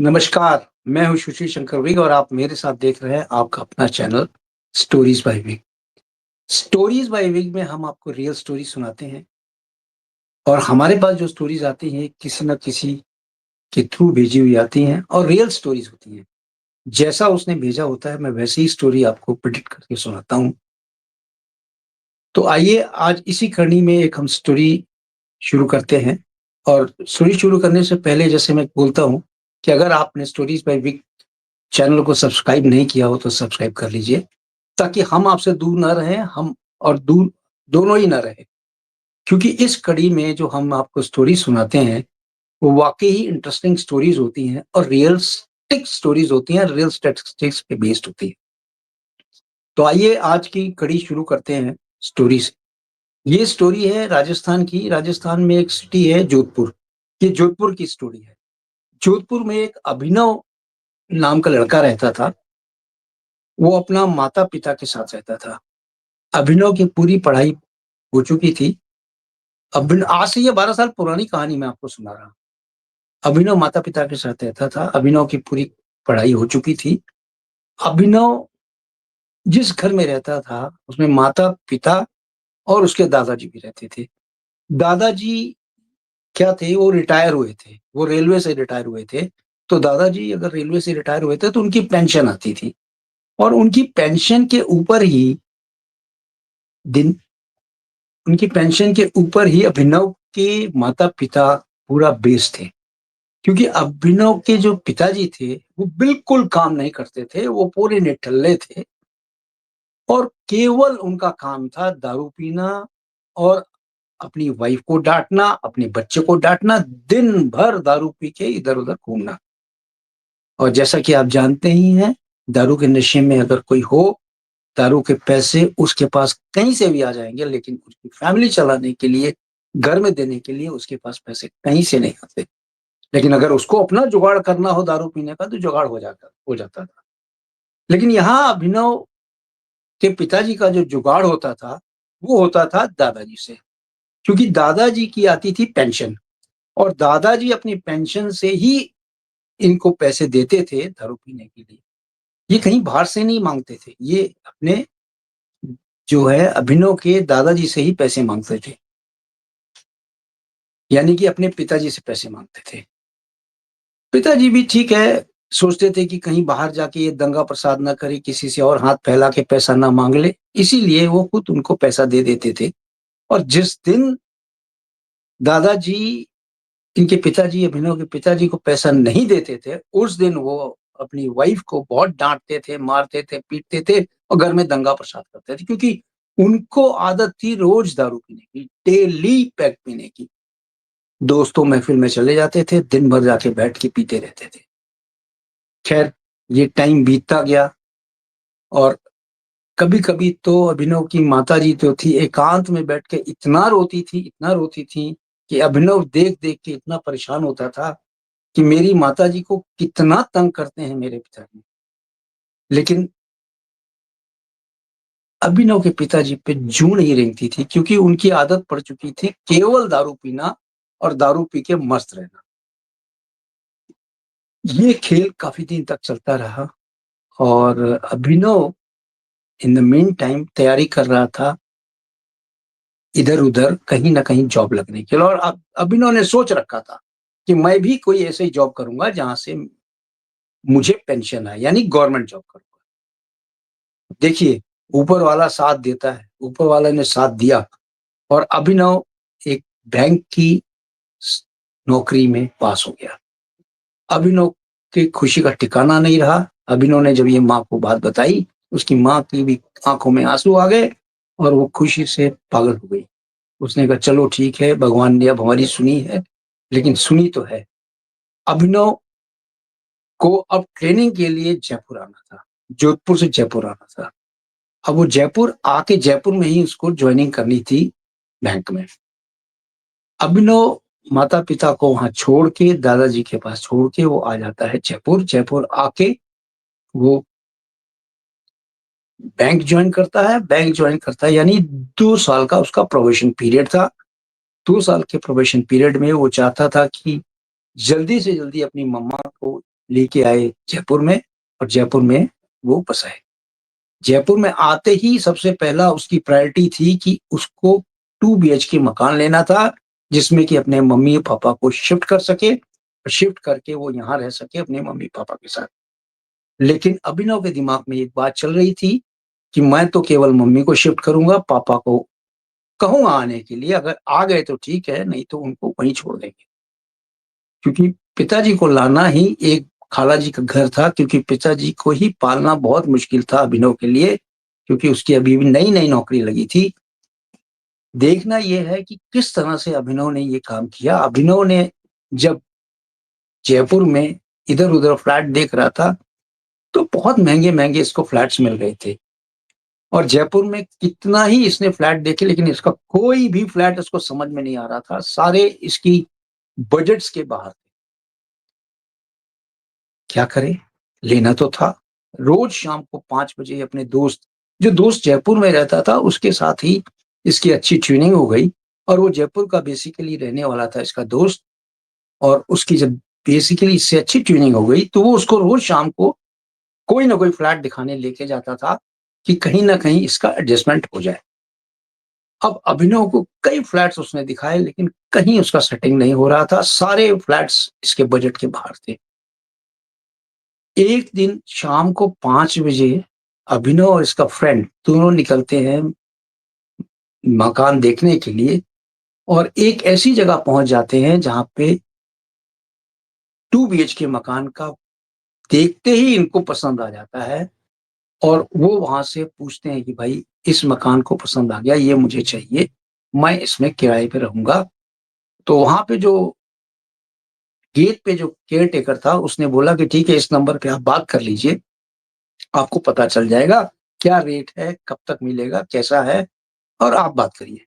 नमस्कार, मैं हूँ सुशील शंकर विग और आप मेरे साथ देख रहे हैं आपका अपना चैनल स्टोरीज़ बाय विग। स्टोरीज़ बाय विग में हम आपको रियल स्टोरी सुनाते हैं और हमारे पास जो स्टोरीज़ आती हैं किसी न किसी के थ्रू भेजी हुई आती हैं और रियल स्टोरीज़ होती हैं। जैसा उसने भेजा होता है मैं वैसे ही स्टोरी आपको प्रेडिक्ट करके सुनाता हूँ। तो आइए आज इसी कड़ी में एक हम स्टोरी शुरू करते हैं और स्टोरी शुरू करने से पहले जैसे मैं बोलता हूँ कि अगर आपने स्टोरीज़ बाय विग चैनल को सब्सक्राइब नहीं किया हो तो सब्सक्राइब कर लीजिए, ताकि हम आपसे दूर ना रहें, हम और दूर दोनों ही ना रहें। क्योंकि इस कड़ी में जो हम आपको स्टोरी सुनाते हैं, वो वाक़ई ही इंटरेस्टिंग स्टोरीज़ होती हैं और रियलिस्टिक स्टोरीज़ होती हैं, रियल स्टैटिस्टिक्स पे बेस्ड होती हैं। तो आइए आज की कड़ी शुरू करते हैं स्टोरी से। ये स्टोरी है राजस्थान की, राजस्थान में एक सिटी है जोधपुर। ये जोधपुर की स्टोरी है। जोधपुर में एक अभिनव नाम का लड़का रहता था। वो अपना माता-पिता के साथ रहता था। अभिनव की पूरी पढ़ाई हो चुकी थी। आज से ये 12 साल पुरानी कहानी मैं आपको सुना रहा हूँ। अभिनव माता-पिता के साथ रहता था। अभिनव की पूरी पढ़ाई हो चुकी थी। अभिनव जिस घर में रहता था, उसमें माता-पिता और उसके दादाजी भी रहते थे। दादाजी क्या थे, वो रिटायर हुए थे। वो रेलवे से रिटायर हुए थे। तो दादाजी अगर रेलवे से रिटायर हुए थे, तो उनकी पेंशन आती थी और उनकी पेंशन के ऊपर ही दिन उनकी पेंशन के ऊपर ही अभिनव के माता-पिता पूरा बेस्ड थे। क्योंकि अभिनव के जो पिताजी थे, वो बिल्कुल काम नहीं करते थे, वो पूरे निठल्ले थे और केवल उनका काम था दारू पीना और अपनी वाइफ को डाँटना, अपने बच्चे को डाँटना, दिन भर दारू पी के इधर-उधर घूमना। और जैसा कि आप जानते ही हैं, दारू के नशे में अगर कोई हो, दारू के पैसे उसके पास कहीं से भी आ जाएँगे, लेकिन उसकी फैमिली चलाने के लिए, घर में देने के लिए उसके पास पैसे कहीं से नहीं आते। लेकिन अगर उसको अपना जुगाड़ करना हो दारू पीने का, तो जुगाड़ हो जाता था। लेकिन यहाँ अभिनव के पिताजी का जो जुगाड़ होता था, वो होता था दादाजी से। क्योंकि दादाजी की आती थी पेंशन और दादाजी अपनी पेंशन से ही इनको पैसे देते थे दारू पीने के लिए। ये कहीं बाहर से नहीं माँगते थे, ये अपने जो है अभिनव के दादाजी से ही पैसे माँगते थे। यानी कि अपने पिताजी से पैसे माँगते थे। पिताजी भी ठीक है, सोचते थे कि कहीं बाहर जाके ये दंगा प्रसाद ना करे, किसी से और हाथ फैला के पैसा ना माँग ले, इसीलिए वो खुद उनको पैसा दे देते थे। और जिस दिन दादाजी इनके पिताजी अभिनव के पिताजी को पैसा नहीं देते थे, उस दिन वो अपनी वाइफ को बहुत डाँटते थे, मारते थे, पीटते थे और घर में दंगा प्रसाद करते थे क्योंकि उनको आदत थी रोज़ दारू पीने की, डेली पैक पीने की। दोस्तों महफ़िल में चले जाते थे, दिन भर जाके बैठ के पीते रहते थे। खैर, ये टाइम बीतता गया और कभी-कभी तो अभिनव की माताजी जो थी एकांत में बैठ के इतना रोती थी कि अभिनव देख-देख के इतना परेशान होता था कि मेरी माताजी को कितना तंग करते हैं मेरे पिताजी। लेकिन अभिनव के पिताजी पे जूँ नहीं रेंगती थी क्योंकि उनकी आदत पड़ चुकी थी केवल दारू पीना और दारू पी के मस्त रहना। ये खेल काफ़ी दिन तक चलता रहा और अभिनव इन द मीन टाइम तैयारी कर रहा था इधर-उधर कहीं न कहीं जॉब लगने के लिए और अब इन्होंने सोच रखा था कि मैं भी कोई ऐसे ही जॉब करूँगा जहाँ से मुझे पेंशन आए, यानी गवर्नमेंट जॉब करूँगा। देखिए, ऊपर वाला साथ देता है, ऊपर वाले ने साथ दिया और अभिनव एक बैंक की स नौकरी में पास हो गया। अभिनव की खुशी का ठिकाना नहीं रहा। अभिनव ने जब ये माँ को बात बताई, उसकी माँ की भी आँखों में आँसू आ गए और वो खुशी से पागल हो गई। उसने कहा चलो ठीक है, भगवान ने अब हमारी सुनी है, लेकिन सुनी तो है। अभिनव को अब ट्रेनिंग के लिए जयपुर आना था, जोधपुर से जयपुर आना था। अब वो जयपुर में ही उसको जॉइनिंग करनी थी बैंक में। अभिनव माता-पिता को वहाँ छोड़ के, दादाजी के पास छोड़ के वो आ जाता है जयपुर। जयपुर आके वो बैंक जॉइन करता है यानी 2 साल का उसका प्रोबेशन पीरियड था। 2 साल के प्रोबेशन पीरियड में वो चाहता था कि जल्दी से जल्दी अपनी मम्मा को लेके आए जयपुर में और जयपुर में वो बसाए। जयपुर में आते ही सबसे पहला उसकी प्रायोरिटी थी कि उसको 2 बीएचके मकान लेना था, जिसमें कि अपने मम्मी-पापा को शिफ्ट कर सके और शिफ्ट करके वो यहाँ रह सके अपने मम्मी-पापा के साथ। लेकिन अभिनव के दिमाग में एक बात चल रही थी कि मैं तो केवल मम्मी को शिफ्ट करूँगा, पापा को कहूँगा आने के लिए, अगर आ गए तो ठीक है, नहीं तो उनको वहीं छोड़ देंगे। क्योंकि पिताजी को लाना ही एक खालाजी का घर था, क्योंकि पिताजी को ही पालना बहुत मुश्किल था अभिनव के लिए, क्योंकि उसकी अभी भी नई-नई नौकरी लगी थी। देखना ये है कि किस तरह से अभिनव ने ये काम किया। अभिनव ने जब जयपुर में इधर-उधर फ्लैट देख रहा था, तो बहुत महँगे-महँगे इसको फ्लैट्स मिल रहे थे और जयपुर में कितना ही इसने फ्लैट देखे, लेकिन इसका कोई भी फ्लैट इसको समझ में नहीं आ रहा था। सारे इसकी बजट्स के बाहर। क्या करे? लेना तो था। रोज़ शाम को 5 बजे अपने दोस्त, जो दोस्त जयपुर में रहता था, उसके साथ ही इसकी अच्छी ट्यूनिंग हो गई और वो जयपुर का बेसिकली रहने वाला था इसका दोस्त। और उसकी जब बेसिकली इससे अच्छी ट्यूनिंग हो गई, तो वो उसको रोज़ शाम को कोई ना कोई फ्लैट दिखाने लेके जाता था कि कहीं न कहीं इसका एडजस्टमेंट हो जाए। अब अभिनव को कई फ्लैट्स उसने दिखाए, लेकिन कहीं उसका सेटिंग नहीं हो रहा था। सारे फ्लैट्स इसके बजट के बाहर थे। एक दिन शाम को 5 बजे अभिनव और इसका फ्रेंड दोनों निकलते हैं मकान देखने के लिए और एक ऐसी जगह पहुँच जाते हैं जहाँ पे 2 बीएचके मकान का देखते ही इनको पसंद आ जाता है और वो वहाँ से पूछते हैं कि भाई इस मकान को पसंद आ गया, ये मुझे चाहिए, मैं इसमें किराए पे रहूँगा। तो वहाँ पे जो गेट पे जो केयर टेकर था उसने बोला कि ठीक है, इस नंबर पे आप बात कर लीजिए, आपको पता चल जाएगा क्या रेट है, कब तक मिलेगा, कैसा है और आप बात करिए।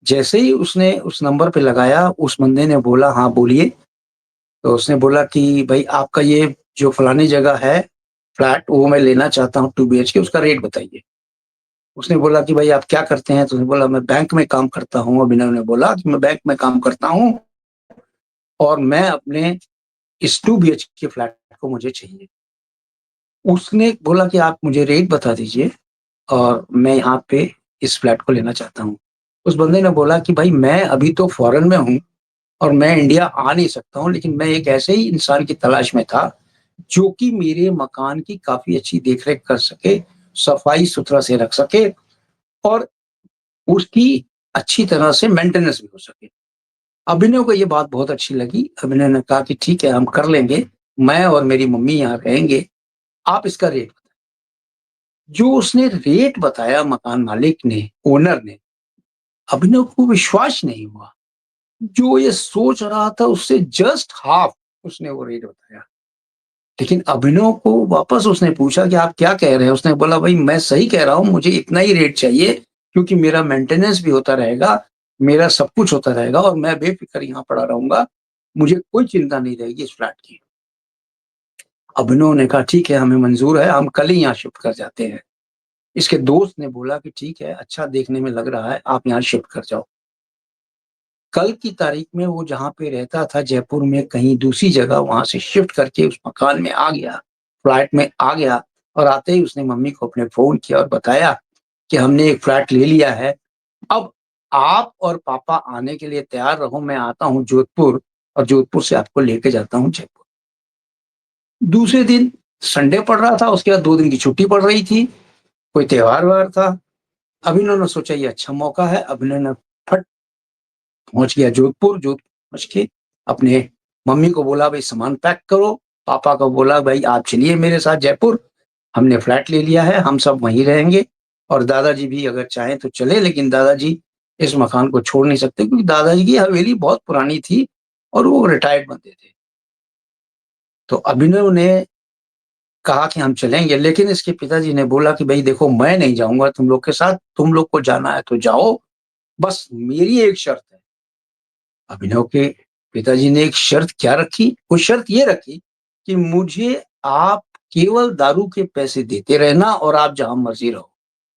जैसे ही उसने उस नंबर पे लगाया, उस बंदे ने बोला, "हाँ, बोलिए।" तो उसने बोला कि, "भई आपका ये जो फलानी जगह है, फ्लैट वो मैं लेना चाहता हूँ 2 बीएचके, उसका रेट बताइए।" उसने बोला कि, "भई आप क्या करते हैं?" तो उसने बोला, "मैं बैंक में काम करता हूँ।" अभिनव ने बोला कि, "मैं बैंक में काम करता हूँ और मैं अपने इस 2 बीएचके फ्लैट को मुझे चाहिए।" उसने बोला कि, "आप मुझे रेट बता दीजिए और मैं यहाँ पे इस फ्लैट को लेना चाहता हूँ।" उस बंदे ने बोला कि, "भाई मैं अभी तो फ़ॉरेन में हूँ और मैं इंडिया आ नहीं सकता हूँ, लेकिन मैं एक ऐसे ही इंसान की तलाश में था, जो कि मेरे मकान की काफ़ी अच्छी देख-रेख कर सके, सफाई-सुथरा से रख सके और उसकी अच्छी तरह से मेंटेनेंस भी हो सके।" अभिनव को ये बात बहुत अच्छी लगी। अभिनव ने कहा कि, "ठीक है, हम कर लेंगे। मैं और मेरी मम्मी यहाँ रहेंगे। आप इसका रेट" जो उसने रेट बताया मकान मालिक ने, ओनर ने, अभिनव को विश्वास नहीं हुआ। जो ये सोच रहा था उससे जस्ट हाफ उसने वो रेट बताया। लेकिन अभिनव को वापस उसने पूछा कि आप क्या कह रहे हैं? उसने बोला भाई मैं सही कह रहा हूँ, मुझे इतना ही रेट चाहिए क्योंकि मेरा मेंटेनेंस भी होता रहेगा, मेरा सब कुछ होता रहेगा और मैं बेफ़िक्र यहाँ पड़ा रहूँगा। मुझे कोई चिंता नहीं रहेगी इस फ्लैट की। अभिनव ने कहा ठीक है, हमें मंज़ूर है, हम कल ही यहाँ शिफ्ट कर जाते हैं। इसके दोस्त ने बोला कि ठीक है, अच्छा देखने में लग रहा है, आप यहाँ शिफ्ट कर जाओ। कल की तारीख में वो जहाँ पे रहता था जयपुर में कहीं दूसरी जगह वहाँ से शिफ्ट करके उस मकान में आ गया, फ्लैट में आ गया और आते ही उसने मम्मी को अपने फ़ोन किया और बताया कि हमने एक फ्लैट ले लिया है। अब आप और पापा आने के लिए तैयार रहो, मैं आता हूँ जोधपुर और जोधपुर से आपको लेके जाता हूँ जयपुर। दूसरे दिन संडे पड़ रहा था, उसके बाद 2 दिन की छुट्टी पड़ रही थी, कोई त्योहार-व्योहार था। अभिनव ने सोचा ये अच्छा मौका है, अभिनव ने फट पहुँच गया जोधपुर, जोधपुर पहुँच के अपने मम्मी को बोला भई सामान पैक करो, पापा को बोला भई आप चलिए मेरे साथ जयपुर, हमने फ्लैट ले लिया है, हम सब वहीं रहेंगे और दादाजी भी अगर चाहें तो चलें, लेकिन दादाजी इस मकान को छोड़ नहीं सकते क्योंकि दादाजी की हवेली बहुत पुरानी थी और वो रिटायर्ड बंदे थे। तो अभिनव ने कहा कि हम चलेंगे, लेकिन इसके पिताजी ने बोला कि भई देखो मैं नहीं जाऊँगा तुम लोग के साथ, तुम लोग को जाना है तो जाओ, बस मेरी एक शर्त है। अभिनव के पिताजी ने एक शर्त क्या रखी? वो शर्त ये रखी कि मुझे आप केवल दारू के पैसे देते रहना और आप जहाँ मर्ज़ी रहो।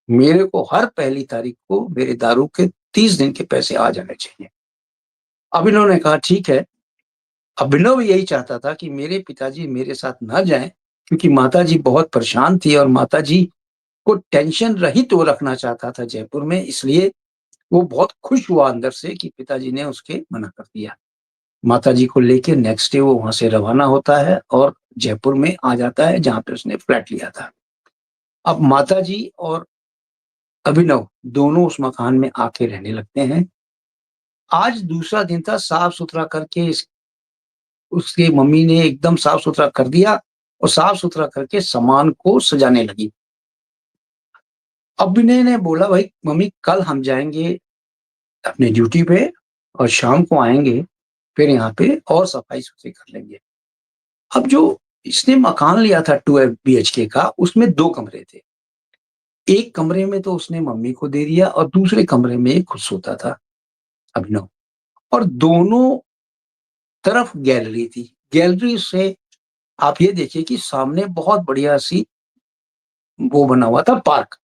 मेरे को हर पहली तारीख को मेरे दारू के 30 दिन के पैसे आ जाने चाहिए। अभिनव ने कहा ठीक है, अभिनव यही चाहता था कि मेरे पिताजी मेरे साथ ना जाएँ, क्योंकि माताजी बहुत परेशान थी और माताजी को टेंशन रहित वो रखना चाहता था जयपुर में, इसलिए वो बहुत खुश हुआ अंदर से कि पिताजी ने उसके मना कर दिया। माताजी को लेके नेक्स्ट डे वो वहाँ से रवाना होता है और जयपुर में आ जाता है, जहाँ पे उसने फ्लैट लिया था। अब माताजी और अभिनव दोनों उस मकान में आके रहने लगते हैं। आज दूसरा दिन था, साफ-सुथरा करके इस उसकी मम्मी ने एकदम साफ-सुथरा कर दिया और साफ-सुथरा करके सामान को सजाने लगी। अभिनय ने बोला, "भाई मम्मी, कल हम जाएँगे अपने ड्यूटी पे और शाम को आएँगे, फिर यहाँ पे और सफाई-सुथरी कर लेंगे।" अब जो इसने मकान लिया था 2 बीएचके का, उसमें 2 कमरे थे। एक कमरे में तो उसने मम्मी को दे दिया और दूसरे कमरे में ये खुद सोता था, अभिनव। और दोनों तरफ गैलरी थी। गैलरी से आप ये देखिए कि सामने बहुत बढ़िया-सी वो बना हुआ था पार्क।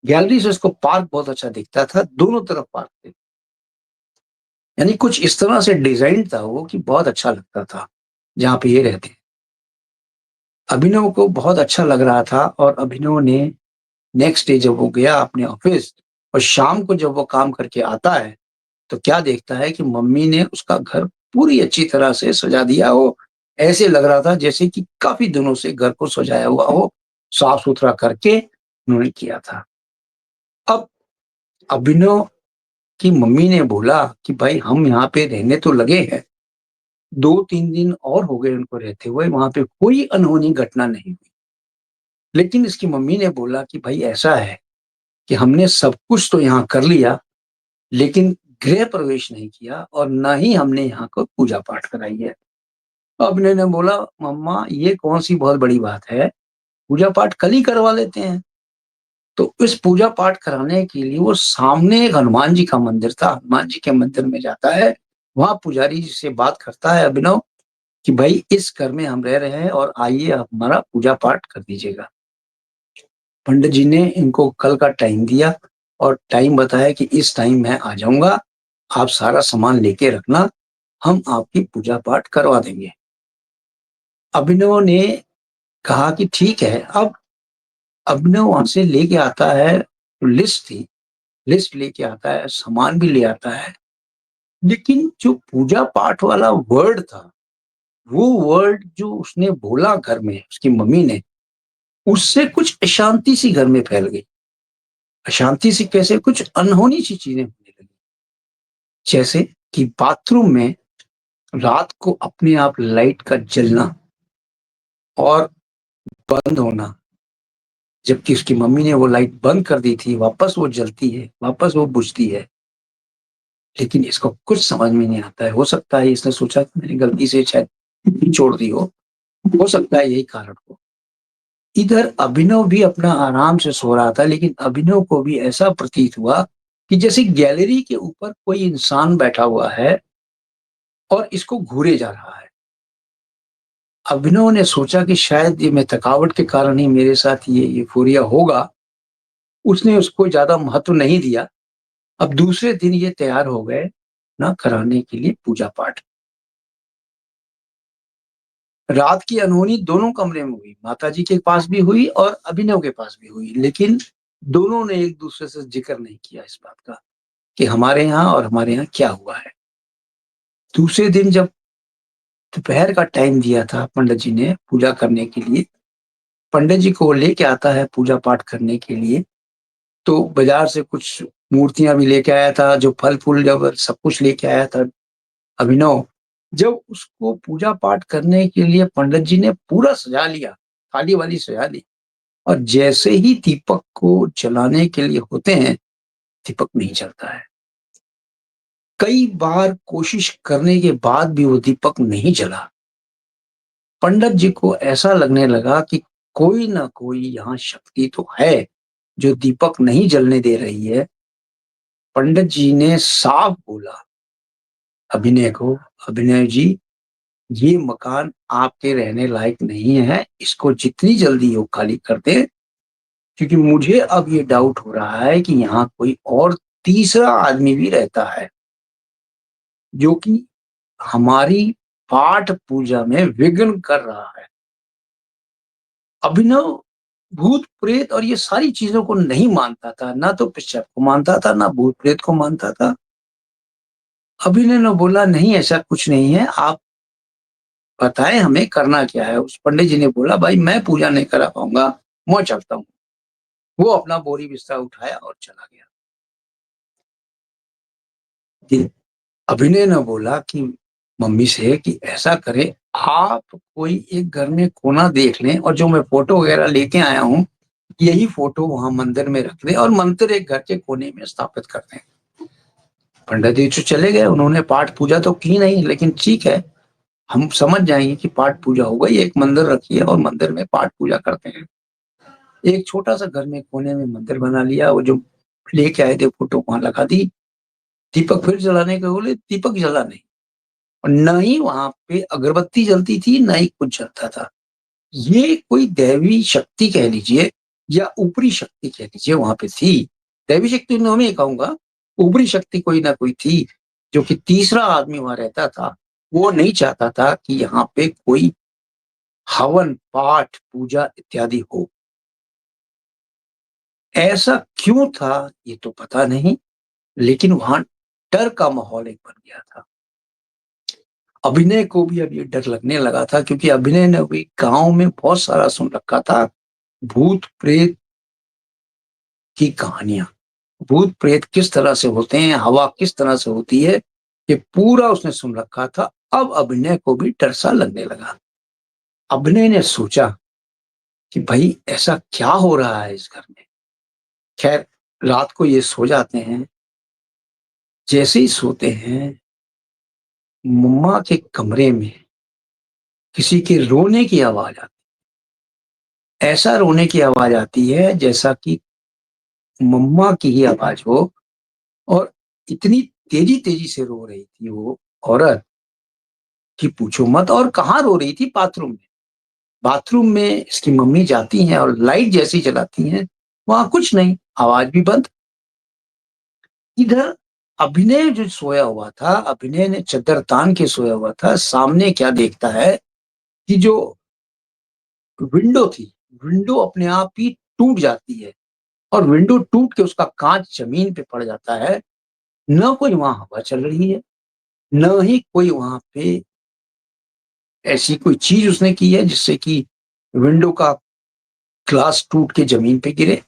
गैलरी से उसको पार्क बहुत अच्छा दिखता था, दोनों तरफ पार्क थे। यानी कुछ इस तरह से डिज़ाइन था वो कि बहुत अच्छा लगता था, जहाँ पे ये रहते। अभिनव को बहुत अच्छा लग रहा था और अभिनव ने नेक्स्ट डे जब वो गया अपने ऑफ़िस और शाम को जब वो काम करके आता है, तो क्या देखता है कि मम्मी ने उसका घर पूरी अच्छी तरह से सजा दिया हो। ऐसे लग रहा था जैसे कि काफ़ी दिनों से घर को सजाया हुआ हो, साफ-सुथरा करके उन्होंने किया था। अब अभिनव की मम्मी ने बोला कि भाई हम यहाँ पे रहने तो लगे हैं, 2-3 दिन और हो गए उनको रहते हुए, वहाँ पे कोई अनहोनी घटना नहीं हुई। लेकिन इसकी मम्मी ने बोला कि भाई ऐसा है कि हमने सब कुछ तो यहाँ कर लिया, लेकिन गृह प्रवेश नहीं किया और ना ही हमने यहाँ को पूजा-पाठ कराई है। अभिनव ने बोला, "मम्मा, ये कौन-सी बहुत बड़ी बात है, पूजा-पाठ कल ही करवा लेते हैं।" तो इस पूजा-पाठ कराने के लिए वो सामने एक हनुमान जी का मंदिर था, हनुमान जी के मंदिर में जाता है, वहाँ पुजारी जी से बात करता है अभिनव कि भई इस घर में हम रह रहे हैं और आइए आप हमारा पूजा-पाठ कर दीजिएगा। पंडित जी ने इनको कल का टाइम दिया और टाइम बताया कि इस टाइम मैं आ जाऊँगा, आप सारा सामान लेके रखना, हम आपकी पूजा-पाठ करवा देंगे। अभिनव ने कहा कि ठीक है। अब अभिनव वहाँ से लेके आता है, लिस्ट थी, लिस्ट लेके आता है, सामान भी ले आता है, लेकिन जो पूजा-पाठ वाला वर्ड था, वो वर्ड जो उसने बोला घर में, उसकी मम्मी ने, उससे कुछ अशांति सी घर में फैल गई। अशांति सी कैसे? कुछ अनहोनी सी चीज़ें होने लगी। जैसे कि बाथरूम में रात को अपने आप लाइट का जलना और बंद होना, जबकि उसकी मम्मी ने वो लाइट बंद कर दी थी, वापस वो जलती है, वापस वो बुझती है। लेकिन इसको कुछ समझ में नहीं आता है। हो सकता है इसने सोचा कि मैंने गलती से शायद छोड़ दी हो सकता है यही कारण हो। इधर अभिनव भी अपना आराम से सो रहा था, लेकिन अभिनव को भी ऐसा प्रतीत हुआ कि जैसे गैलरी के ऊपर कोई इंसान बैठा हुआ है और इसको घूरे जा रहा है। अभिनव ने सोचा कि शायद ये मैं थकावट के कारण ही मेरे साथ ये यूफ़ोरिया होगा। उसने उसको ज़्यादा महत्व नहीं दिया। अब दूसरे दिन ये तैयार हो गए ना कराने के लिए पूजा-पाठ। रात की अनहोनी दोनों कमरे में हुई, माताजी के पास भी हुई और अभिनव के पास भी हुई, लेकिन दोनों ने एक-दूसरे से ज़िक्र नहीं किया इस बात का कि हमारे यहाँ और हमारे यहाँ क्या हुआ है। दूसरे दिन जब दोपहर का टाइम दिया था पंडित जी ने पूजा करने के लिए, पंडित जी को वो लेके आता है पूजा-पाठ करने के लिए, तो बाज़ार से कुछ मूर्तियाँ भी लेके आया था, जो फल-फूल जब सब कुछ लेके आया था अभिनव। जब उसको पूजा-पाठ करने के लिए पंडित जी ने पूरा सजा लिया, थाली-वाली सजा ली और जैसे ही दीपक को जलाने के लिए होते हैं, दीपक नहीं जलता है। कई बार कोशिश करने के बाद भी वो दीपक नहीं जला। पंडित जी को ऐसा लगने लगा कि कोई न कोई यहाँ शक्ति तो है, जो दीपक नहीं जलने दे रही है। पंडित जी ने साफ बोला अभिनय को, "अभिनव जी, ये मकान आपके रहने लायक नहीं है, इसको जितनी जल्दी हो खाली कर दें, क्योंकि मुझे अब ये डाउट हो रहा है कि यहाँ कोई और तीसरा आदमी भी रहता है, जो कि हमारी पाठ पूजा में विघ्न कर रहा है। अभिनव भूत-प्रेत और ये सारी चीज़ों को नहीं मानता था, ना तो पिशाच को मानता था, ना भूत-प्रेत को मानता था। अभिनव ने बोला नहीं ऐसा कुछ नहीं है, आप बताएँ हमें करना क्या है? उस पंडित जी ने बोला भाई मैं पूजा नहीं करा पाऊँगा, मैं चलता हूँ। वो अपना बोरी बिस्तर उठाया और चला गया। जी, अभिनय ने बोला कि मम्मी से कि ऐसा करें आप कोई एक घर में कोना देख लें और जो मैं फ़ोटो वग़ैरह लेके आया हूँ, यही फ़ोटो वहाँ मंदिर में रख दें और मंदिर एक घर के कोने में स्थापित कर दें। पंडित जी तो चले गए, उन्होंने पाठ पूजा तो की नहीं लेकिन ठीक है, हम समझ जाएँगे कि पाठ पूजा हो गई, एक मंदिर रखिए और मंदिर में पाठ पूजा करते हैं। एक छोटा-सा घर में कोने में मंदिर बना लिया, वो जो लेके आए थे फ़ोटो वहाँ लगा दी, दीपक फिर जलाने को बोले, दीपक जला नहीं और ना ही वहाँ पे अगरबत्ती जलती थी, ना ही कुछ जलता था। ये कोई दैवी शक्ति कह लीजिए या ऊपरी शक्ति कह लीजिए वहाँ पे थी। दैवी शक्ति तो नहीं कहूँगा, ऊपरी शक्ति कोई ना कोई थी, जो कि तीसरा आदमी वहाँ रहता था। वो नहीं चाहता था कि यहाँ पे कोई हवन, पाठ, पूजा इत्यादि हो। ऐसा क्यों था ये तो पता नहीं, लेकिन वहाँ डर का माहौल एक बन गया था। अभिनय को भी अब ये डर लगने लगा था क्योंकि अभिनय ने भी गाँव में बहुत सारा सुन रखा था, भूत-प्रेत की कहानियाँ। भूत-प्रेत किस तरह से होते हैं, हवा किस तरह से होती है, ये पूरा उसने सुन रखा था। अब अभिनय को भी डर सा लगने लगा। अभिनय ने सोचा कि भई ऐसा क्या हो रहा है इस घर में? खैर रात को ये सो जाते हैं, जैसे ही सोते हैं, मम्मा के कमरे में किसी के रोने की आवाज़ आती है। ऐसा रोने की आवाज़ आती है जैसा कि मम्मा की ही आवाज़ हो और इतनी तेज़ी-तेज़ी से रो रही थी वो औरत कि पूछो मत और कहाँ रो रही थी बाथरूम में। बाथरूम में इसकी मम्मी जाती हैं और लाइट जैसे ही जलाती हैं, वहाँ कुछ नहीं, आवाज़ भी बंद। इधर अभिनय जो सोया हुआ था, अभिनय ने चद्दर तान के सोया हुआ था, सामने क्या देखता है कि जो विंडो थी, विंडो अपने आप ही टूट जाती है और विंडो टूट के उसका काँच ज़मीन पे पड़ जाता है। ना कोई वहाँ हवा चल रही है, ना ही कोई वहाँ पे ऐसी कोई चीज़ उसने की है जिससे कि विंडो का ग्लास टूट के ज़मीन पे गिरे।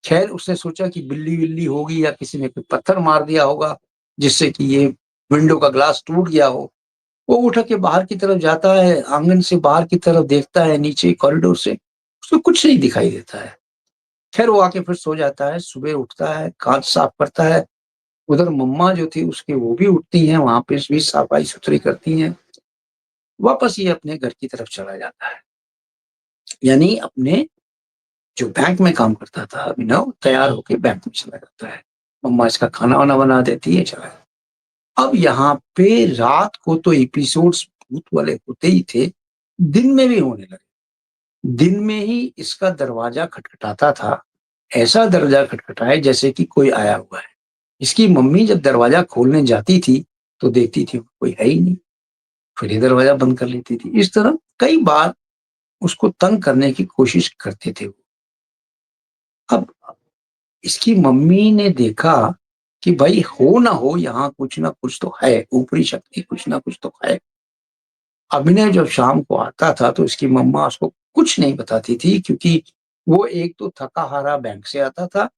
खैर उसने सोचा कि बिल्ली-विल्ली होगी या किसी ने कोई पत्थर मार दिया होगा, जिससे कि ये विंडो का ग्लास टूट गया हो। वो उठ के बाहर की तरफ जाता है, आँगन से बाहर की तरफ देखता है नीचे कॉरिडोर से, उसको कुछ नहीं दिखाई देता है। खैर वो आके फिर सो जाता है, सुबह उठता है, काँच साफ करता है, उधर मम्मा जो थी उसकी वो भी उठती हैं, वहाँ पे भी सफाई-सुथरी करती हैं। वापस ये अपने घर की तरफ चला जाता है। यानी अपने जो बैंक में काम करता था अभिनव, तैयार होके बैंक में चला जाता है। मम्मा इसका खाना-वाना बना देती है, चला जाता है। अब यहाँ पे रात को तो एपिसोड्स भूत वाले होते ही थे, दिन में भी होने लगे। दिन में ही इसका दरवाज़ा खटखटाता था, ऐसा दरवाज़ा खटखटाए जैसे कि कोई आया हुआ है। इसकी मम्मी जब दरवाज़ा खोलने जाती थी, तो देखती थी कोई है ही नहीं, फिर ये दरवाज़ा बंद कर लेती थी। इस तरह कई बार उसको तंग करने की कोशिश करते थे वो। अब इसकी मम्मी ने देखा कि भाई हो ना हो यहाँ कुछ ना कुछ तो है, ऊपरी शक्ति कुछ ना कुछ तो है। अभिनय जब शाम को आता था तो इसकी मम्मा उसको कुछ नहीं बताती थी क्योंकि वो एक तो थका-हारा बैंक से आता था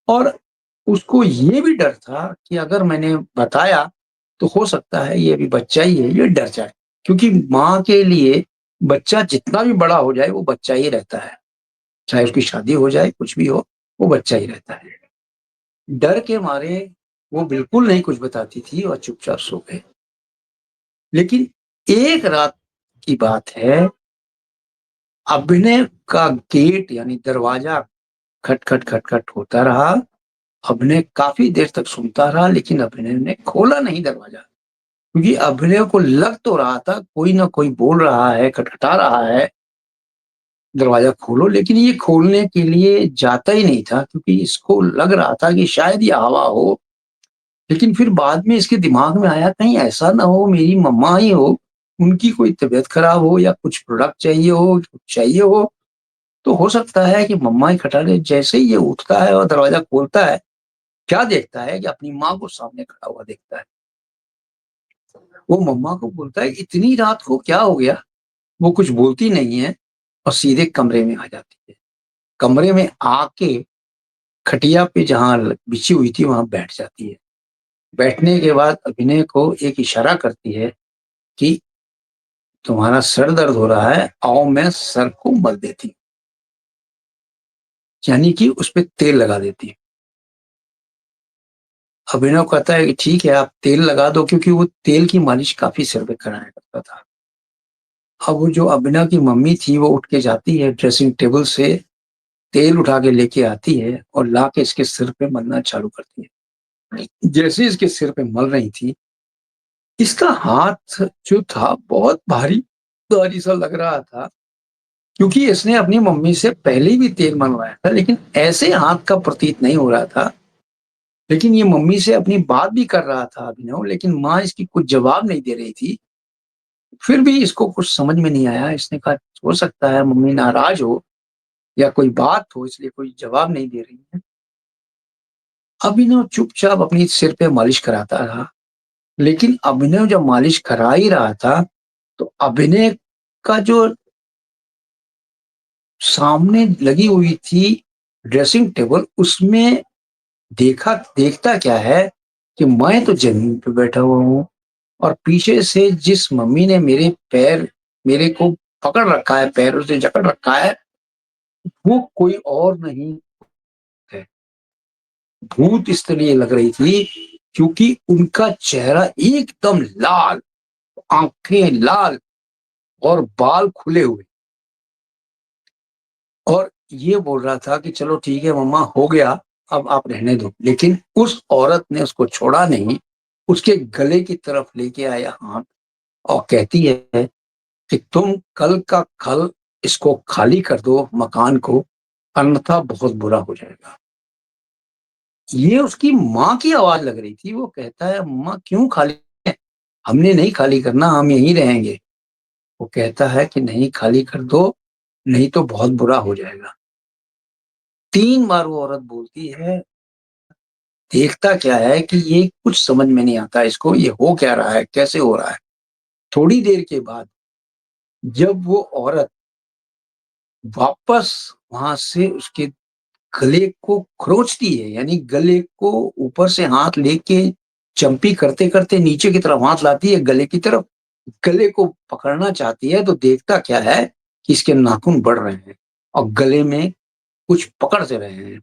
और उसको ये भी डर था कि अगर मैंने बताया तो हो सकता है ये अभी बच्चा ही है, ये डर जाए। क्योंकि माँ के लिए बच्चा जितना भी बड़ा हो जाए वो बच्चा ही रहता है। चाहे उसकी शादी हो जाए, कुछ भी हो, वो बच्चा ही रहता है। डर के मारे वो बिल्कुल नहीं कुछ बताती थी और चुपचाप सो गए। लेकिन एक रात की बात है, अभिनय का गेट यानी दरवाज़ा खट-खट, खट-खट होता रहा। अभिनय काफ़ी देर तक सुनता रहा लेकिन अभिनय ने खोला नहीं दरवाज़ा क्योंकि अभिनय को लग तो रहा था कोई न कोई बोल रहा है, खटखटा रहा है, दरवाज़ा खोलो लेकिन ये खोलने के लिए जाता ही नहीं था क्योंकि इसको लग रहा था कि शायद ये हवा हो लेकिन फिर बाद में इसके दिमाग में आया कहीं ऐसा ना हो मेरी मम्मा ही हो, उनकी कोई तबीयत खराब हो या कुछ प्रोडक्ट चाहिए हो, तो हो सकता है कि मम्मा ही खटा ले। जैसे ही ये उठता है और दरवाज़ा खोलता है, क्या देखता है कि अपनी माँ को सामने खड़ा हुआ देखता है। वो मम्मा को बोलता है, "इतनी रात को क्या हो गया?" वो कुछ बोलती नहीं है और सीधे कमरे में आ जाती है। कमरे में आके खटिया पे जहाँ ल बिछी हुई थी वहाँ बैठ जाती है। बैठने के बाद अभिनय को एक इशारा करती है कि तुम्हारा सर दर्द हो रहा है, आओ मैं सर को मल देती हूँ। यानी कि उसपे तेल लगा देती है। अभिनव कहता है कि ठीक है आप तेल लगा दो क्योंकि वो तेल की मालिश काफ़ी सिर पे कराया करता था। अब वो जो अभिनव की मम्मी थी वो उठ के जाती है ड्रेसिंग टेबल से तेल उठा के लेके आती है और ला के इसके सिर पे मलना चालू करती है। जैसे ही इसके सिर पे मल रही थी, इसका हाथ जो था बहुत भारी सा लग रहा था क्योंकि इसने अपनी मम्मी से पहले भी तेल मलवाया था लेकिन ऐसे हाथ का प्रतीत नहीं हो रहा था। लेकिन ये मम्मी से अपनी बात भी कर रहा था अभिनव लेकिन माँ इसकी कुछ जवाब नहीं दे रही थी। फिर भी इसको कुछ समझ में नहीं आया। इसने कहा हो सकता है मम्मी नाराज़ हो या कोई बात हो इसलिए कोई जवाब नहीं दे रही है। अभिनव चुपचाप अपनी सिर पे मालिश कराता रहा। लेकिन अभिनव जब मालिश करा ही रहा था, तो अभिनय का जो सामने लगी हुई थी ड्रेसिंग टेबल उसमें देखता क्या है कि मैं तो ज़मीन पे बैठा हुआ हूँ और पीछे से जिस मम्मी ने मेरे को पकड़ रखा है, पैरों से जकड़ रखा है, वो कोई और नहीं है। भूत इसलिए लग रही थी क्योंकि उनका चेहरा एकदम लाल, आँखें लाल और बाल खुले हुए और ये बोल रहा था कि चलो ठीक है मम्मा हो गया, अब आप रहने दो। लेकिन उस औरत ने उसको छोड़ा नहीं, उसके गले की तरफ लेके आया हाथ और कहती है कि तुम कल का कल इसको खाली कर दो मकान को, अन्यथा बहुत बुरा हो जाएगा। ये उसकी माँ की आवाज़ लग रही थी, वो कहता है मम्मा क्यों खाली है? हमने नहीं खाली करना, हम यहीं रहेंगे। वो कहता है कि नहीं खाली कर दो, नहीं तो बहुत बुरा हो जाएगा। 3 बार वो औरत बोलती है, देखता क्या है कि ये कुछ समझ में नहीं आता इसको, ये हो क्या रहा है, कैसे हो रहा है? थोड़ी देर के बाद जब वो औरत वापस वहाँ से उसके गले को खरोंचती है, यानी गले को ऊपर से हाथ लेके चंपी करते-करते नीचे की तरफ हाथ लाती है गले की तरफ, गले को पकड़ना चाहती है तो देखता क्या है कि इसके नाखून बढ़ रहे हैं और गले में कुछ पकड़ से रहे हैं।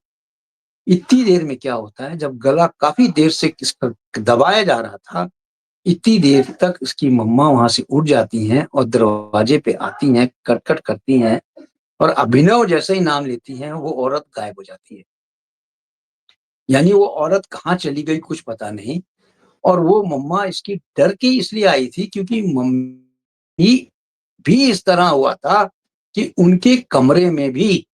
इतनी देर में क्या होता है जब गला काफ़ी देर से इसका दबाया जा रहा था, इतनी देर तक उसकी मम्मा वहाँ से उठ जाती हैं और दरवाजे पे आती हैं, खटखट करती हैं और अभिनव जैसे ही नाम लेती हैं, वो औरत गायब हो जाती है। यानी वो औरत कहाँ चली गई कुछ पता नहीं और वो मम्मा इसकी डर के इसलिए आई थी क्योंकि मम्मी भी इस तरह हुआ था कि उनके कमरे में भी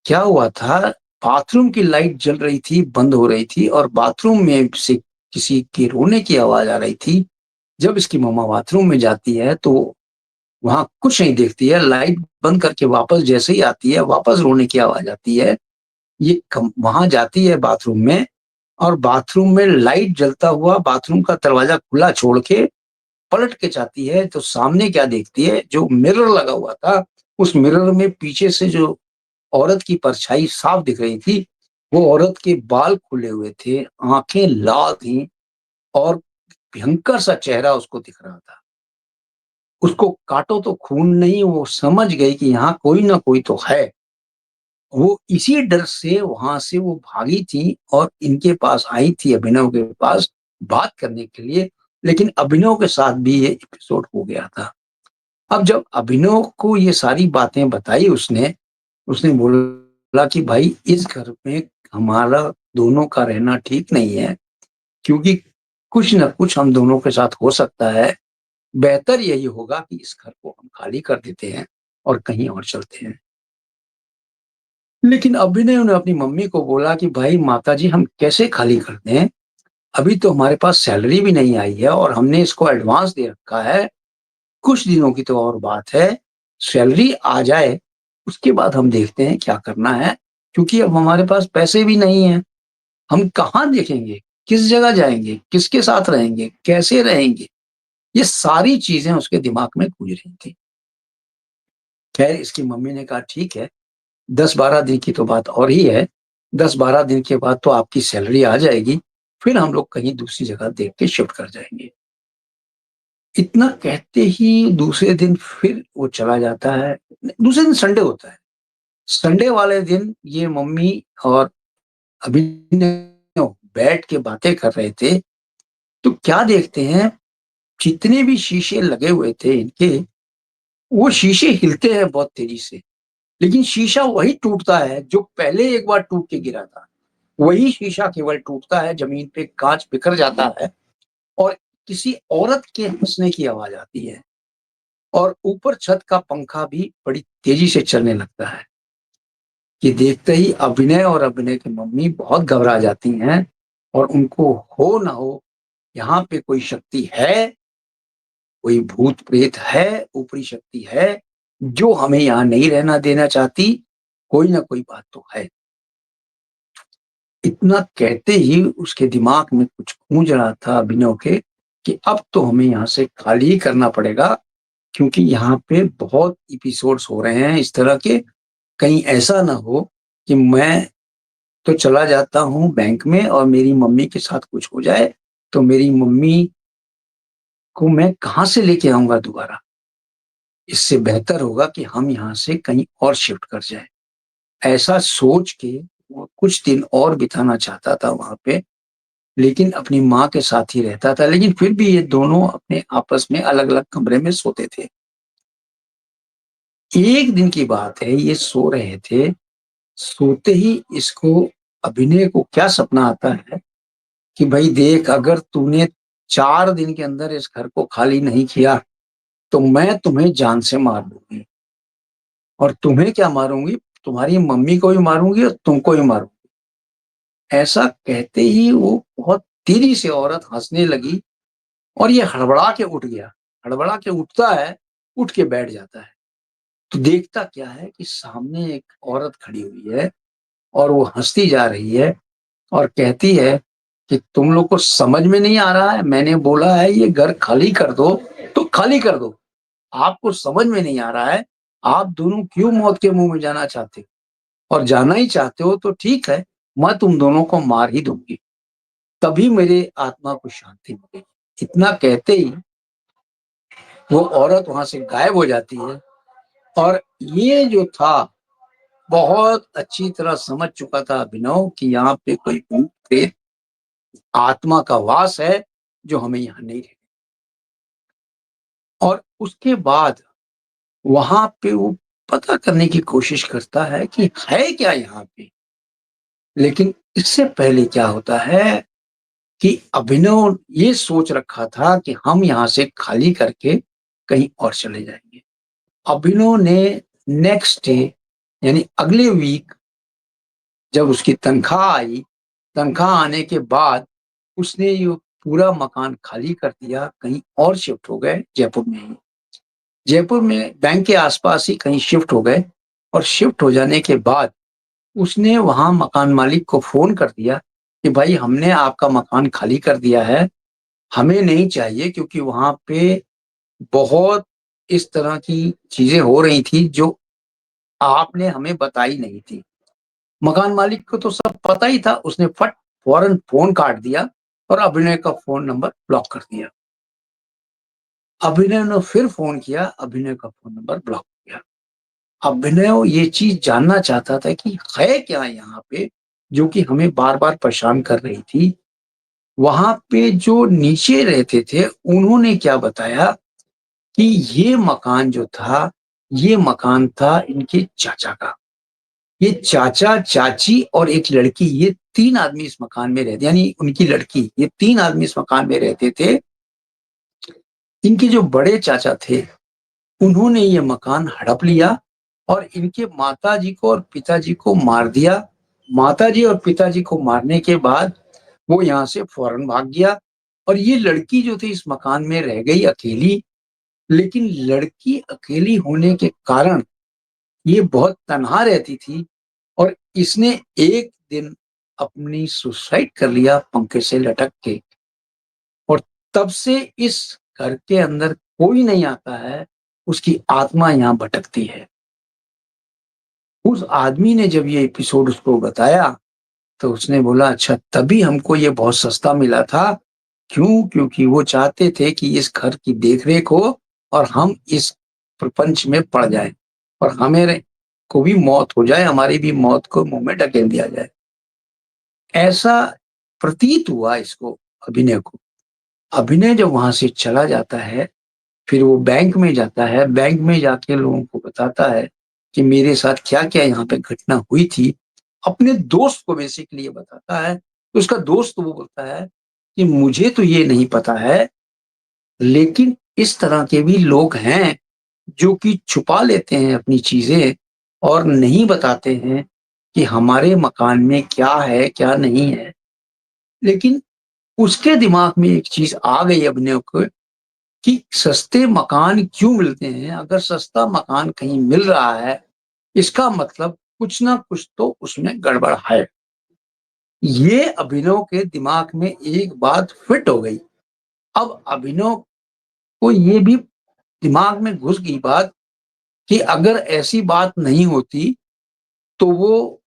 क्या हुआ था, बाथरूम की लाइट जल रही थी, बंद हो रही थी और बाथरूम में से किसी के रोने की आवाज़ आ रही थी। जब इसकी मम्मा बाथरूम में जाती है तो वहाँ कुछ नहीं देखती है, लाइट बंद करके वापस जैसे ही आती है, वापस रोने की आवाज़ आती है। ये कम वहाँ जाती है बाथरूम में और बाथरूम में लाइट जलता हुआ बाथरूम का दरवाज़ा खुला छोड़ के पलट के जाती है, तो सामने क्या देखती है, जो मिरर लगा हुआ था, उस मिरर में पीछे से जो औरत की परछाई साफ दिख रही थी, वो औरत के बाल खुले हुए थे, आँखें लाल थीं और भयंकर सा चेहरा उसको दिख रहा था। उसको काटो तो खून नहीं, वो समझ गई कि यहाँ कोई न कोई तो है। वो इसी डर से वहाँ से वो भागी थी और इनके पास आई थी अभिनव के पास बात करने के लिए, लेकिन अभिनव के साथ भी ये एपिसोड हो गया था। अब जब अभिनव को ये सारी बातें बताई उसने, उसने बोला कि भाई इस घर में हमारा दोनों का रहना ठीक नहीं है, क्योंकि कुछ न कुछ हम दोनों के साथ हो सकता है। बेहतर यही होगा कि इस घर को हम खाली कर देते हैं और कहीं और चलते हैं। लेकिन अभिनव ने अपनी मम्मी को बोला कि भाई माताजी हम कैसे खाली कर दें? अभी तो हमारे पास सैलरी भी नहीं आई है और हमने इसको एडवांस दे रखा है। कुछ दिनों की तो और बात है, सैलरी आ जाए, उसके बाद हम देखते हैं क्या करना है, क्योंकि अब हमारे पास पैसे भी नहीं हैं। हम कहाँ देखेंगे? किस जगह जाएँगे? किसके साथ रहेंगे? कैसे रहेंगे? ये सारी चीज़ें उसके दिमाग में गूँज रही थी। खैर इसकी मम्मी ने कहा ठीक है, 10-12 दिन की तो बात और ही है, 10-12 दिन के बाद तो आपकी सैलरी आ जाएगी, फिर हम लोग कहीं दूसरी जगह देख के शिफ्ट कर जाएँगे। इतना कहते ही दूसरे दिन फिर वो चला जाता है। दूसरे दिन संडे होता है। संडे वाले दिन ये मम्मी और अभिनव बैठ के बातें कर रहे थे, तो क्या देखते हैं, जितने भी शीशे लगे हुए थे इनके, वो शीशे हिलते हैं बहुत तेज़ी से। लेकिन शीशा वही टूटता है जो पहले एक बार टूट के गिरा था। वही शीशा केवल टूटता है, ज़मीन पे काँच बिखर जाता है और किसी औरत के हँसने की आवाज़ आती है और ऊपर छत का पंखा भी बड़ी तेज़ी से चलने लगता है। ये देखते ही अभिनय और अभिनय की मम्मी बहुत घबरा जाती हैं और उनको हो ना हो यहाँ पे कोई शक्ति है, कोई भूत-प्रेत है, ऊपरी शक्ति है, जो हमें यहाँ नहीं रहना देना चाहती, कोई ना कोई बात तो है। इतना कहते ही उसके दिमाग में कुछ गूँज रहा था अभिनव के कि अब तो हमें यहाँ से खाली ही करना पड़ेगा, क्योंकि यहाँ पे बहुत एपिसोड्स हो रहे हैं इस तरह के, कहीं ऐसा ना हो कि मैं तो चला जाता हूँ बैंक में और मेरी मम्मी के साथ कुछ हो जाए, तो मेरी मम्मी को मैं कहाँ से लेके आऊँगा दोबारा? इससे बेहतर होगा कि हम यहाँ से कहीं और शिफ्ट कर जाएँ। ऐसा सोच के वो कुछ दिन और बिताना चाहता था वहाँ पे, लेकिन अपनी माँ के साथ ही रहता था, लेकिन फिर भी ये दोनों अपने आपस में अलग-अलग कमरे में सोते थे। एक दिन की बात है, ये सो रहे थे, सोते ही इसको अभिनय को क्या सपना आता है कि भई देख, अगर तूने 4 दिन के अंदर इस घर को खाली नहीं किया, तो मैं तुम्हें जान से मार दूँगी और तुम्हें क्या मारूँगी, तुम्हारी मम्मी को भी मारूँगी और तुमको भी मारूँगी। ऐसा कहते ही वो बहुत तेज़ी से औरत हँसने लगी और ये हड़बड़ा के उठ गया। हड़बड़ा के उठता है, उठ के बैठ जाता है। तो देखता क्या है कि सामने एक औरत खड़ी हुई है और वो हँसती जा रही है और कहती है कि तुम लोग को समझ में नहीं आ रहा है, मैंने बोला है ये घर खाली कर दो, तो खाली कर दो। आपको समझ में नहीं आ रहा है, आप दोनों क्यों मौत के मुँह में जाना चाहते हो? और जाना ही चाहते हो तो ठीक है, मैं तुम दोनों को मार ही दूँगी, तभी मेरे आत्मा को शांति मिलेगी। इतना कहते ही वो औरत वहाँ से गायब हो जाती है और ये जो था, बहुत अच्छी तरह समझ चुका था अभिनव कि यहाँ पे कोई भूत-प्रेत आत्मा का वास है, जो हमें यहाँ नहीं रहना। और उसके बाद वहाँ पे वो पता करने की कोशिश करता है कि है क्या यहाँ पे? लेकिन इससे पहले क्या होता है कि अभिनव ये सोच रखा था कि हम यहाँ से खाली करके कहीं और चले जाएँगे। अभिनव ने नेक्स्ट डे यानी अगले वीक जब उसकी तनख्वाह आई, तनख्वाह आने के बाद उसने ये पूरा मकान खाली कर दिया, कहीं और शिफ्ट हो गए जयपुर में ही। जयपुर में बैंक के आस-पास ही कहीं शिफ्ट हो गए और शिफ्ट हो जाने के बाद उसने वहाँ मकान मालिक को फ़ोन कर दिया कि भाई हमने आपका मकान खाली कर दिया है, हमें नहीं चाहिए, क्योंकि वहाँ पे बहुत इस तरह की चीज़ें हो रही थी जो आपने हमें बताई नहीं थी। मकान मालिक को तो सब पता ही था, उसने फौरन फ़ोन काट दिया और अभिनय का फ़ोन नंबर ब्लॉक कर दिया। अभिनय ने फिर फ़ोन किया, अभिनय का फ़ोन नंबर ब्लॉक हो गया। अभिनय ये चीज़ जानना चाहता था कि है क्या यहाँ पे, जो कि हमें बार-बार परेशान कर रही थी। वहाँ पे जो नीचे रहते थे, उन्होंने क्या बताया कि ये मकान जो था, ये मकान था इनके चाचा का। ये चाचा-चाची और एक लड़की, ये 3 आदमी इस मकान में रहते, यानी उनकी लड़की, ये 3 आदमी इस मकान में रहते थे। इनके जो बड़े चाचा थे, उन्होंने ये मकान हड़प लिया और इनके माताजी को और पिताजी को मार दिया। माताजी और पिताजी को मारने के बाद वो यहाँ से फ़ौरन भाग गया और ये लड़की जो थी इस मकान में रह गई अकेली, लेकिन लड़की अकेली होने के कारण ये बहुत तन्हा रहती थी और इसने एक दिन अपनी सुसाइड कर लिया पंखे से लटक के और तब से इस घर के अंदर कोई नहीं आता है, उसकी आत्मा यहाँ भटकती है। उस आदमी ने जब ये एपिसोड उसको बताया, तो उसने बोला अच्छा तभी हमको ये बहुत सस्ता मिला था। क्यों? क्योंकि वो चाहते थे कि इस घर की देख-रेख हो और हम इस प्रपंच में पड़ जाएँ और हमें को भी मौत हो जाए, हमारी भी मौत को मुँह में ढकेल दिया जाए। ऐसा प्रतीत हुआ इसको, अभिनय को। अभिनय जब वहाँ से चला जाता है, फिर वो बैंक में जाता है, बैंक में जाके लोगों को बताता है कि मेरे साथ क्या-क्या यहाँ पे घटना हुई थी। अपने दोस्त को बेसिकली ये बताता है, तो उसका दोस्त वो बोलता है कि मुझे तो ये नहीं पता है, लेकिन इस तरह के भी लोग हैं, जो कि छुपा लेते हैं अपनी चीज़ें और नहीं बताते हैं कि हमारे मकान में क्या है, क्या नहीं है। लेकिन उसके दिमाग में एक चीज़ आ गई अभिनव को कि सस्ते मकान क्यों मिलते हैं? अगर सस्ता मकान कहीं मिल रहा है, इसका मतलब कुछ ना कुछ तो उसमें गड़बड़ है। ये अभिनव के दिमाग में एक बात फिट हो गई। अब अभिनव को ये भी दिमाग में घुस गई बात कि अगर ऐसी बात नहीं होती, तो वो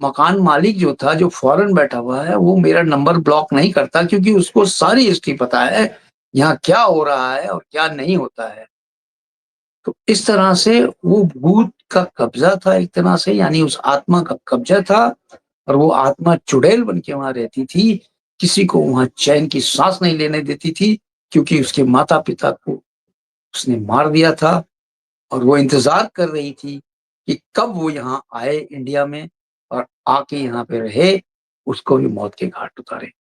मकान मालिक जो था, जो फ़ॉरेन बैठा हुआ है, वो मेरा नंबर ब्लॉक नहीं करता क्योंकि उसको सारी हिस्ट्री पता है, यहाँ क्या हो रहा है और क्या नहीं होता है। तो इस तरह से वो भूत का कब्ज़ा था एक तरह से यानी उस आत्मा का कब्ज़ा था और वो आत्मा चुड़ैल बन के वहाँ रहती थी। किसी को वहाँ चैन की साँस नहीं लेने देती थी क्योंकि उसके माता-पिता को उसने मार दिया था और वो इंतज़ार कर रही थी कि कब वो यहाँ आए इंडिया में और आके यहाँ पे रहे, उसको भी मौत के घाट उतारे।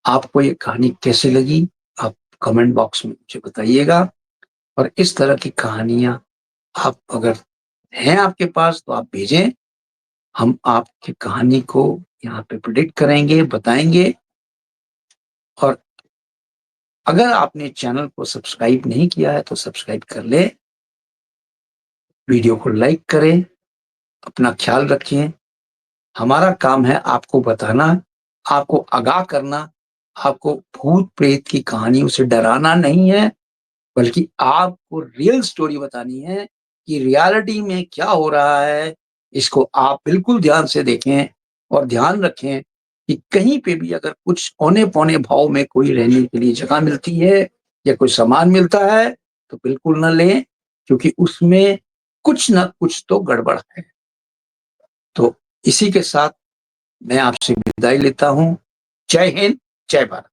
आपको ये कहानी कैसी लगी? आप कमेंट बॉक्स में मुझे बताइएगा और इस तरह की कहानियाँ आप अगर हैं आपके पास तो आप भेजें। हम आपकी कहानी को यहाँ पे प्रेडिक्ट करेंगे, बताएँगे और अगर आपने चैनल को सब्सक्राइब नहीं किया है तो सब्सक्राइब कर लें। वीडियो को लाइक करें, अपना ख़्याल रखें। हमारा काम है आपको बताना, आपको आगाह करना, आपको भूत-प्रेत की कहानियों से डराना नहीं है, बल्कि आपको रियल स्टोरी बतानी है कि रियलिटी में क्या हो रहा है। इसको आप बिल्कुल ध्यान से देखें और ध्यान रखें कि कहीं पे भी अगर कुछ औने-पौने भाव में कोई रहने के लिए जगह मिलती है या कोई सामान मिलता है, तो बिल्कुल ना लें क्योंकि उसमें कुछ ना कुछ तो गड़बड़ है। तो इसी के साथ मैं आपसे विदाई लेता हूँ। जय हिंद, जय भारत।